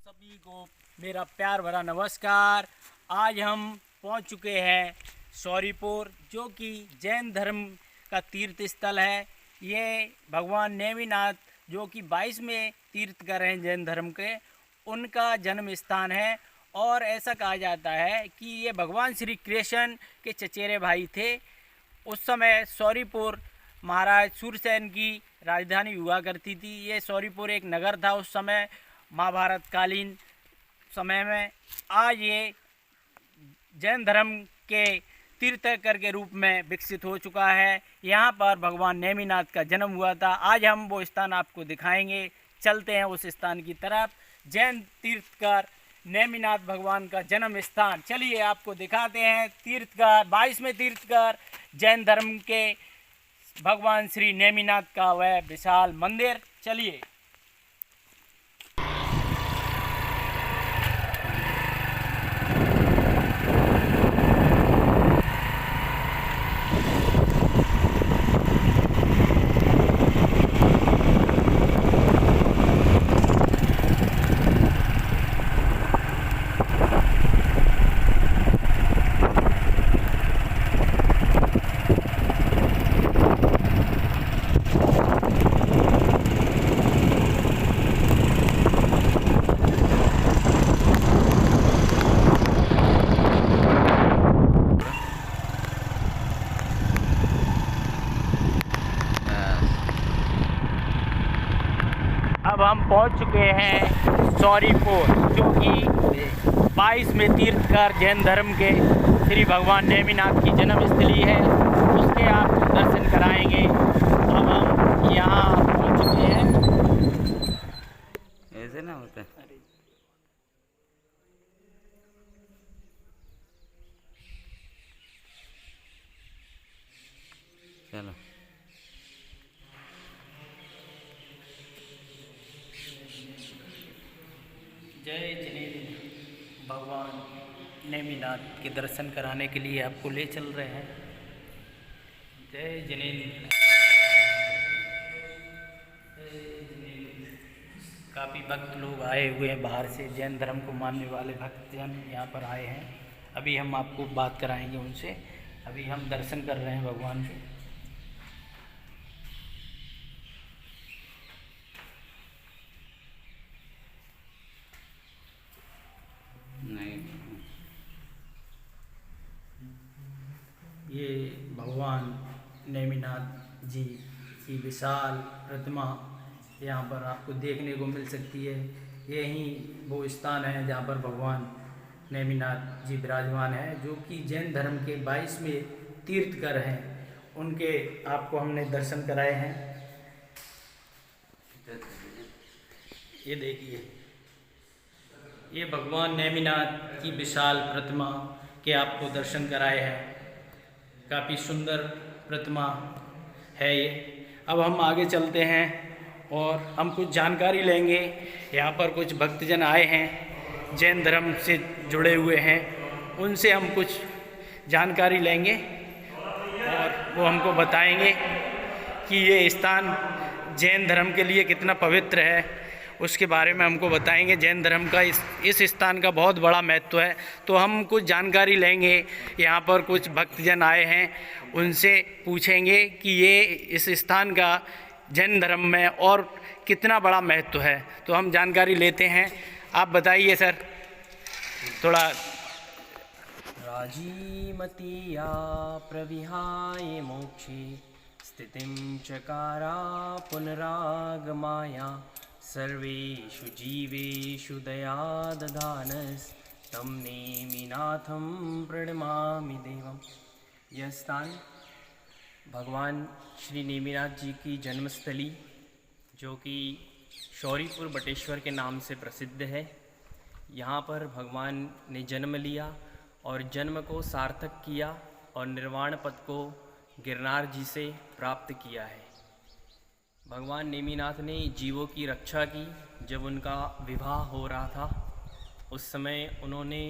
सभी को मेरा प्यार भरा नमस्कार। आज हम पहुंच चुके हैं शौरीपुर, जो कि जैन धर्म का तीर्थ स्थल है। ये भगवान नेमिनाथ, जो कि 22वें तीर्थकर हैं जैन धर्म के, उनका जन्म स्थान है। और ऐसा कहा जाता है कि ये भगवान श्री कृष्ण के चचेरे भाई थे। उस समय शौरीपुर महाराज सूरसेन की राजधानी हुआ करती थी। ये शौरीपुर एक नगर था उस समय, महाभारत कालीन समय में। आज ये जैन धर्म के तीर्थकर के रूप में विकसित हो चुका है। यहाँ पर भगवान नेमिनाथ का जन्म हुआ था। आज हम वो स्थान आपको दिखाएंगे। चलते हैं उस स्थान की तरफ। जैन तीर्थकर नेमिनाथ भगवान का जन्म स्थान, चलिए आपको दिखाते हैं। तीर्थकर 22वें तीर्थकर जैन धर्म के भगवान श्री नेमिनाथ का वह विशाल मंदिर, चलिए। अब हम पहुंच चुके हैं शौरीपुर, जो कि 22वें तीर्थकर जैन धर्म के श्री भगवान नेमिनाथ की जन्मस्थली है। उसके आपको दर्शन कराएंगे। अब हम यहाँ पहुंच चुके हैं। ऐसे ना होता है। चलो जय जिनेन्द्र भगवान नेमिनाथ के दर्शन कराने के लिए आपको ले चल रहे हैं। जय जिनेन्द्र। काफ़ी भक्त लोग आए हुए हैं बाहर से, जैन धर्म को मानने वाले भक्तजन यहाँ पर आए हैं। अभी हम आपको बात कराएंगे उनसे। अभी हम दर्शन कर रहे हैं भगवान के। नहीं, ये भगवान नेमिनाथ जी की विशाल प्रतिमा यहाँ पर आपको देखने को मिल सकती है। यही वो स्थान है जहाँ पर भगवान नेमिनाथ जी विराजमान है, जो कि जैन धर्म के 22वें तीर्थकर हैं। उनके आपको हमने दर्शन कराए हैं। ये देखिए, ये भगवान नेमिनाथ की विशाल प्रतिमा के आपको दर्शन कराए हैं। काफ़ी सुंदर प्रतिमा है ये। अब हम आगे चलते हैं और हम कुछ जानकारी लेंगे। यहाँ पर कुछ भक्तजन आए हैं, जैन धर्म से जुड़े हुए हैं। उनसे हम कुछ जानकारी लेंगे और वो हमको बताएंगे कि ये स्थान जैन धर्म के लिए कितना पवित्र है। उसके बारे में हमको बताएंगे। जैन धर्म का इस स्थान का बहुत बड़ा महत्व है, तो हम कुछ जानकारी लेंगे। यहाँ पर कुछ भक्तजन आए हैं, उनसे पूछेंगे कि ये इस स्थान का जैन धर्म में और कितना बड़ा महत्व है। तो हम जानकारी लेते हैं। आप बताइए सर थोड़ा। राजीमतीया प्रविहाय मोक्षे स्थितिं चकारा पुनरागमाया सर्वेषु जीवेषु दया दधानस्तं नेमिनाथं प्रणमामि देवम्। यह स्थान भगवान श्री नेमिनाथ जी की जन्मस्थली, जो कि शौरीपुर बटेश्वर के नाम से प्रसिद्ध है। यहाँ पर भगवान ने जन्म लिया और जन्म को सार्थक किया और निर्वाण पद को गिरनार जी से प्राप्त किया है। भगवान नेमिनाथ ने जीवों की रक्षा की। जब उनका विवाह हो रहा था, उस समय उन्होंने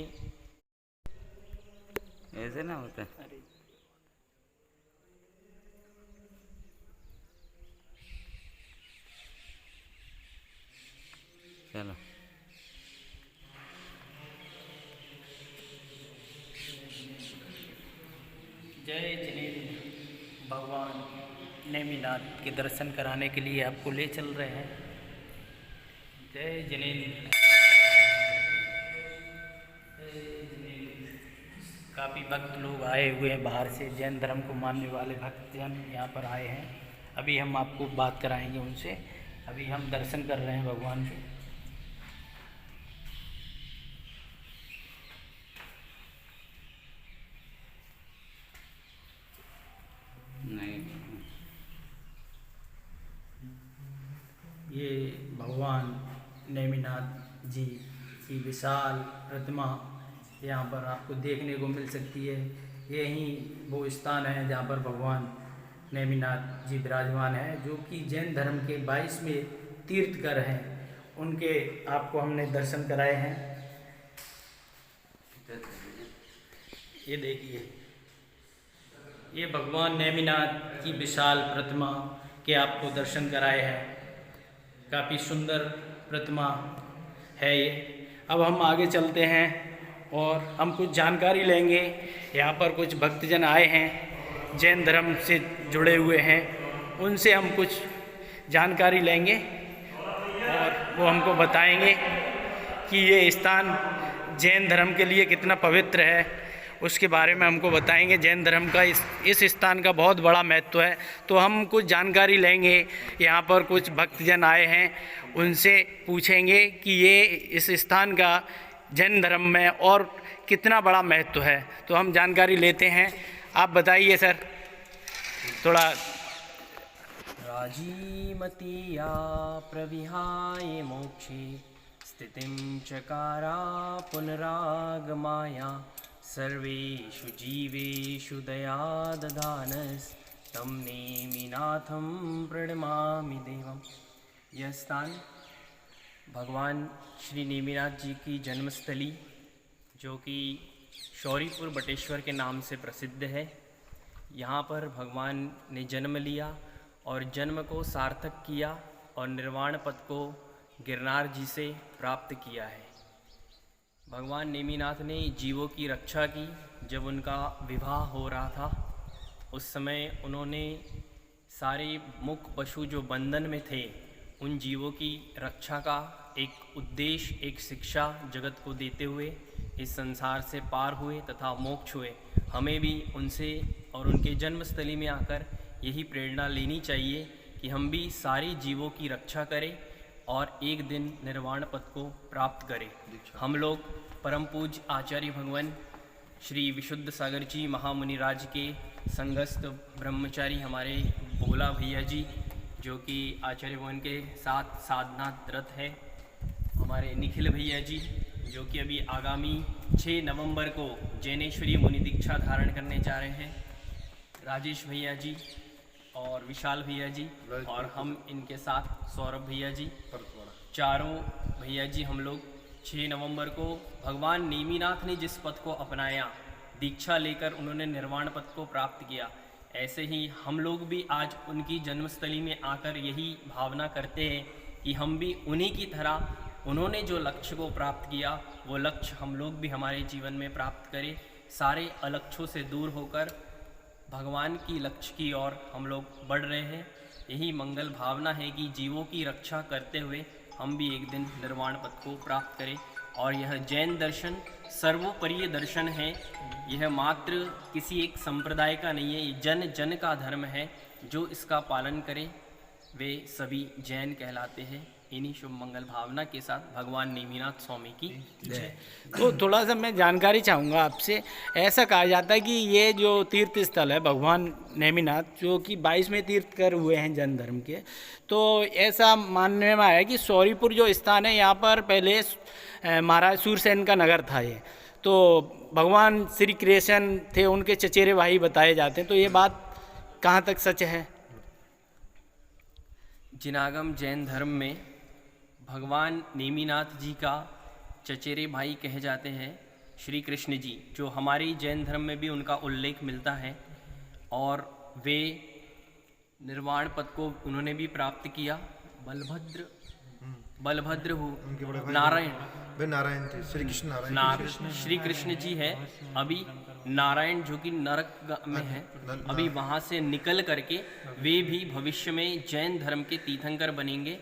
ऐसे ना होता है। चलो नेमिनाथ के दर्शन कराने के लिए आपको ले चल रहे हैं। जय जिनेंद्र। काफ़ी भक्त लोग आए हुए हैं बाहर से, जैन धर्म को मानने वाले भक्तजन यहाँ पर आए हैं। अभी हम आपको बात कराएंगे उनसे। अभी हम दर्शन कर रहे हैं भगवान के। नहीं, ये भगवान नेमिनाथ जी की विशाल प्रतिमा यहाँ पर आपको देखने को मिल सकती है। यही वो स्थान है जहाँ पर भगवान नेमिनाथ जी विराजमान हैं, जो कि जैन धर्म के 22वें तीर्थकर हैं। उनके आपको हमने दर्शन कराए हैं। ये देखिए, ये भगवान नेमिनाथ की विशाल प्रतिमा के आपको दर्शन कराए हैं। काफ़ी सुंदर प्रतिमा है ये। अब हम आगे चलते हैं और हम कुछ जानकारी लेंगे। यहाँ पर कुछ भक्तजन आए हैं, जैन धर्म से जुड़े हुए हैं, उनसे हम कुछ जानकारी लेंगे और वो हमको बताएंगे कि ये स्थान जैन धर्म के लिए कितना पवित्र है। उसके बारे में हमको बताएंगे। जैन धर्म का इस स्थान का बहुत बड़ा महत्व है, तो हम कुछ जानकारी लेंगे। यहाँ पर कुछ भक्तजन आए हैं, उनसे पूछेंगे कि ये इस स्थान का जैन धर्म में और कितना बड़ा महत्व है। तो हम जानकारी लेते हैं। आप बताइए सर थोड़ा। राजीमतीया प्रविहाय मोक्षे स्थितिं चकारा पुनरागमाया सर्वेषु जीवेषु दया दधानस्तं नेमिनाथं प्रणमामि देवम्। यह स्थान भगवान श्री नेमिनाथ जी की जन्मस्थली, जो कि शौरीपुर बटेश्वर के नाम से प्रसिद्ध है। यहाँ पर भगवान ने जन्म लिया और जन्म को सार्थक किया और निर्वाण पद को गिरनार जी से प्राप्त किया है। भगवान नेमिनाथ ने जीवों की रक्षा की। जब उनका विवाह हो रहा था, उस समय उन्होंने सारे मुख पशु जो बंधन में थे, उन जीवों की रक्षा का एक उद्देश्य, एक शिक्षा जगत को देते हुए इस संसार से पार हुए तथा मोक्ष हुए। हमें भी उनसे और उनके जन्मस्थली में आकर यही प्रेरणा लेनी चाहिए कि हम भी सारे जीवों की रक्षा करें और एक दिन निर्वाण पद को प्राप्त करें। हम लोग परम पूज्य आचार्य भगवान श्री विशुद्ध सागर जी महामुनि राज के संगस्थ ब्रह्मचारी हमारे भोला भैया जी, जो कि आचार्य भगवान के साथ साधनारत है, हमारे निखिल भैया जी, जो कि अभी आगामी 6 नवंबर को जैनेश्वरी मुनि दीक्षा धारण करने जा रहे हैं, राजेश भैया जी और विशाल भैया जी, और हम इनके साथ सौरभ भैया जी, चारों भैया जी हम लोग 6 नवंबर को भगवान नेमिनाथ ने जिस पथ को अपनाया, दीक्षा लेकर उन्होंने निर्वाण पद को प्राप्त किया, ऐसे ही हम लोग भी आज उनकी जन्मस्थली में आकर यही भावना करते हैं कि हम भी उन्हीं की तरह उन्होंने जो लक्ष्य को प्राप्त किया, वो लक्ष्य हम लोग भी हमारे जीवन में प्राप्त करें। सारे अलक्ष्यों से दूर होकर भगवान की लक्ष्य की ओर हम लोग बढ़ रहे हैं। यही मंगल भावना है कि जीवों की रक्षा करते हुए हम भी एक दिन निर्वाण पद को प्राप्त करें। और यह जैन दर्शन सर्वोपरि दर्शन है। यह मात्र किसी एक संप्रदाय का नहीं है, ये जन जन का धर्म है। जो इसका पालन करे वे सभी जैन कहलाते हैं। इन्हीं शुभ मंगल भावना के साथ भगवान नेमिनाथ स्वामी की जय। तो थोड़ा सा मैं जानकारी चाहूँगा आपसे। ऐसा कहा जाता है कि ये जो तीर्थ स्थल है भगवान नेमिनाथ, जो कि 22वें तीर्थकर हुए हैं जैन धर्म के, तो ऐसा मानने में आया कि शौरीपुर जो स्थान है, यहाँ पर पहले महाराज सूरसेन का नगर था ये। तो भगवान श्री कृष्ण थे, उनके चचेरे भाई बताए जाते हैं। तो ये बात कहाँ तक सच है? जिनागम जैन धर्म में भगवान नेमिनाथ जी का चचेरे भाई कहे जाते हैं श्री कृष्ण जी, जो हमारे जैन धर्म में भी उनका उल्लेख मिलता है। और वे निर्वाण पद को उन्होंने भी प्राप्त किया। बलभद्र हो नारायण वे नारायण थे, श्री कृष्ण नारायण। श्री कृष्ण जी है। अभी नारायण जो कि नरक में है, अभी वहाँ से निकल करके वे भी भविष्य में जैन धर्म के तीर्थंकर बनेंगे,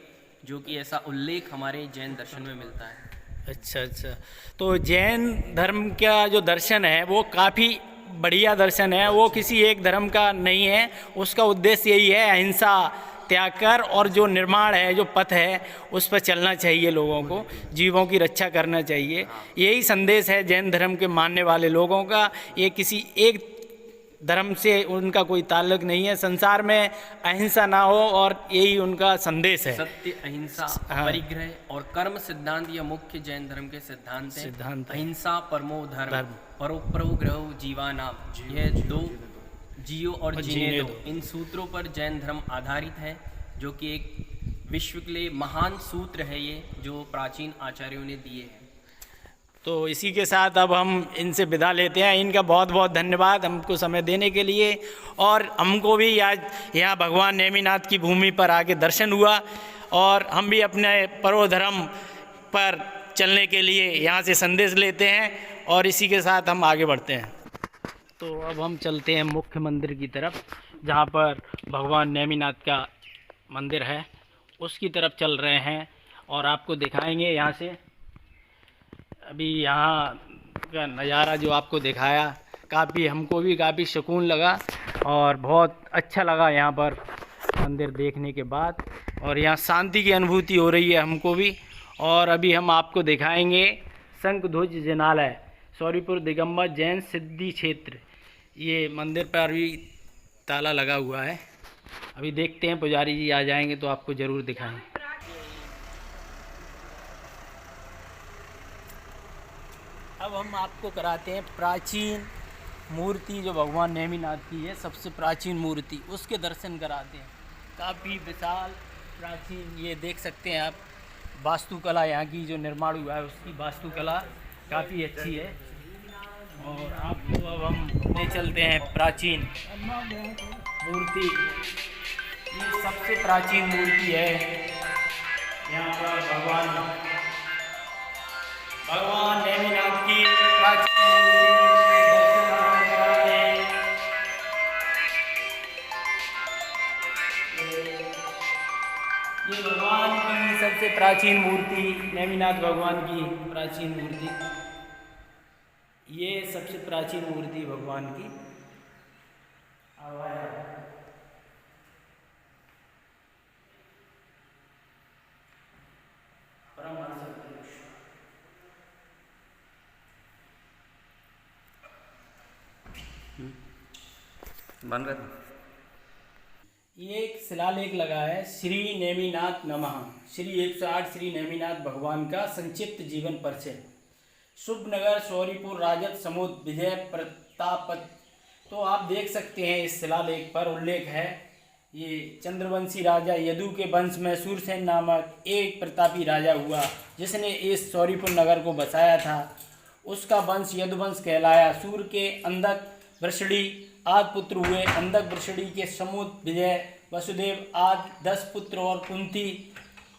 जो कि ऐसा उल्लेख हमारे जैन दर्शन में मिलता है। अच्छा। तो जैन धर्म का जो दर्शन है वो काफ़ी बढ़िया दर्शन है, वो किसी एक धर्म का नहीं है। उसका उद्देश्य यही है, अहिंसा त्याग कर और जो निर्माण है, जो पथ है, उस पर चलना चाहिए, लोगों को जीवों की रक्षा करना चाहिए। यही संदेश है जैन धर्म के मानने वाले लोगों का। ये किसी एक धर्म से उनका कोई ताल्लुक नहीं है। संसार में अहिंसा ना हो, और यही उनका संदेश है। सत्य, अहिंसा, परिग्रह और कर्म सिद्धांत यह मुख्य जैन धर्म के सिद्धांत हैं। अहिंसा परमो धर्म, परोपरो ग्रहो जीवानाम, यह दो जियो और जीने दो, इन सूत्रों पर जैन धर्म आधारित है, जो कि एक विश्व के लिए महान सूत्र है ये, जो प्राचीन आचार्यों ने दिए हैं। तो इसी के साथ अब हम इनसे विदा लेते हैं। इनका बहुत बहुत धन्यवाद हमको समय देने के लिए, और हमको भी आज यहाँ भगवान नेमिनाथ की भूमि पर आके दर्शन हुआ, और हम भी अपने पर्वधर्म पर चलने के लिए यहाँ से संदेश लेते हैं, और इसी के साथ हम आगे बढ़ते हैं। तो अब हम चलते हैं मुख्य मंदिर की तरफ, जहाँ पर भगवान नेमिनाथ का मंदिर है, उसकी तरफ चल रहे हैं और आपको दिखाएंगे यहाँ से। अभी यहाँ का नज़ारा जो आपको दिखाया, काफ़ी हमको भी काफ़ी सुकून लगा और बहुत अच्छा लगा यहाँ पर मंदिर देखने के बाद, और यहाँ शांति की अनुभूति हो रही है हमको भी। और अभी हम आपको दिखाएंगे शंखध्वज जिनालय, सौरीपुर दिगंबर जैन सिद्धि क्षेत्र। ये मंदिर पर भी ताला लगा हुआ है। अभी देखते हैं, पुजारी जी आ जाएंगे तो आपको ज़रूर दिखाएंगे। अब हम आपको कराते हैं प्राचीन मूर्ति जो भगवान नेमिनाथ की है, सबसे प्राचीन मूर्ति, उसके दर्शन कराते हैं। काफ़ी विशाल प्राचीन, ये देख सकते हैं आप, वास्तुकला यहाँ की जो निर्माण हुआ है उसकी वास्तुकला काफ़ी अच्छी है। और आपको अब हम ले चलते हैं प्राचीन मूर्ति। ये सबसे प्राचीन मूर्ति है यहाँ पर भगवान नेमिनाथ की प्राचीन ये भगवान की सबसे प्राचीन मूर्ति, नेमिनाथ भगवान की प्राचीन मूर्ति, ये सबसे प्राचीन मूर्ति भगवान की। बन रहा था। ये एक शिलालेख लगा है, श्री नेमिनाथ नमः, श्री 108 श्री नेमिनाथ भगवान का संक्षिप्त जीवन परिचय, शुभ नगर सौरीपुर राजत समुद्र विजय प्रतापत। तो आप देख सकते हैं इस शिलालेख पर उल्लेख है, ये चंद्रवंशी राजा यदु के वंश में सूरसेन नामक एक प्रतापी राजा हुआ, जिसने इस सौरीपुर नगर को बसाया था। उसका वंश यदुवंश कहलाया। सूर्य के अंधक वृषणी आदि पुत्र हुए। अंधक वृषणी के समुद्र विजय वसुदेव आदि 10 पुत्र और कुंती।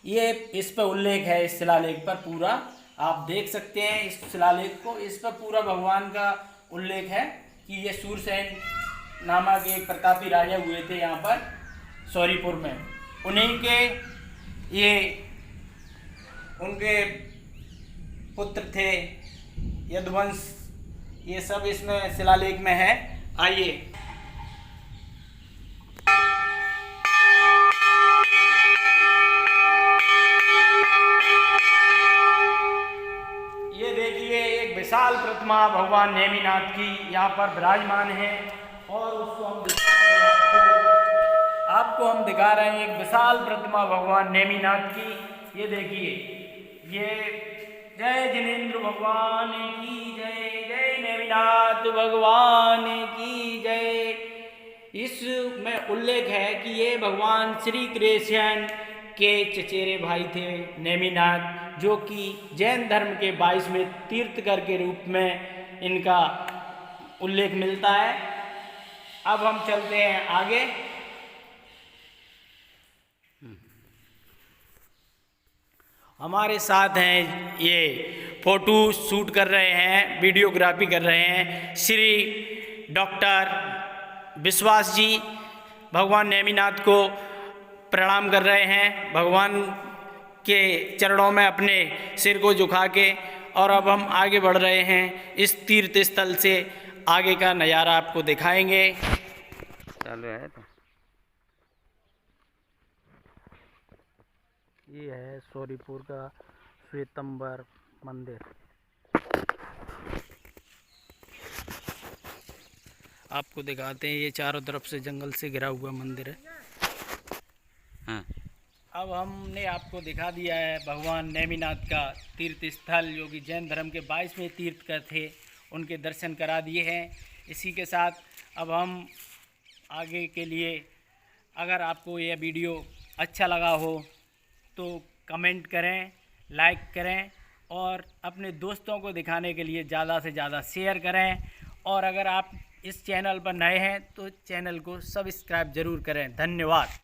ये इस पर उल्लेख है, इस शिलालेख पर पूरा आप देख सकते हैं इस शिलालेख को। इस पर पूरा भगवान का उल्लेख है कि ये सूरसेन नामक एक प्रतापी राजा हुए थे यहाँ पर सौरीपुर में। उन्हीं के ये उनके पुत्र थे यदुवंश, ये सब इसमें शिलालेख में है। आइए ये देखिए, एक विशाल प्रतिमा भगवान नेमिनाथ की यहाँ पर विराजमान है, और उसको हम आपको हम दिखा रहे हैं एक विशाल प्रतिमा भगवान नेमिनाथ की। ये देखिए, ये जय जिनेंद्र भगवान की जय, जय नेमिनाथ भगवान की जय। इसमें उल्लेख है कि ये भगवान श्री कृष्ण के चचेरे भाई थे नेमिनाथ, जो कि जैन धर्म के 22वें तीर्थकर के रूप में इनका उल्लेख मिलता है। अब हम चलते हैं आगे। हमारे साथ हैं, ये फ़ोटो शूट कर रहे हैं, वीडियोग्राफी कर रहे हैं श्री डॉक्टर विश्वास जी। भगवान नेमिनाथ को प्रणाम कर रहे हैं, भगवान के चरणों में अपने सिर को झुका के। और अब हम आगे बढ़ रहे हैं, इस तीर्थ स्थल से आगे का नज़ारा आपको दिखाएंगे। चालू है तो ये है सौरीपुर का श्वेतंबर मंदिर। आपको दिखाते हैं, ये चारों तरफ से जंगल से घिरा हुआ मंदिर है। हाँ। अब हमने आपको दिखा दिया है भगवान नेमिनाथ का तीर्थ स्थल, जो कि जैन धर्म के 22वें तीर्थकर थे, उनके दर्शन करा दिए हैं। इसी के साथ अब हम आगे के लिए, अगर आपको यह वीडियो अच्छा लगा हो तो कमेंट करें, लाइक करें और अपने दोस्तों को दिखाने के लिए ज़्यादा से ज़्यादा शेयर करें। और अगर आप इस चैनल पर नए हैं तो चैनल को सब्सक्राइब ज़रूर करें। धन्यवाद।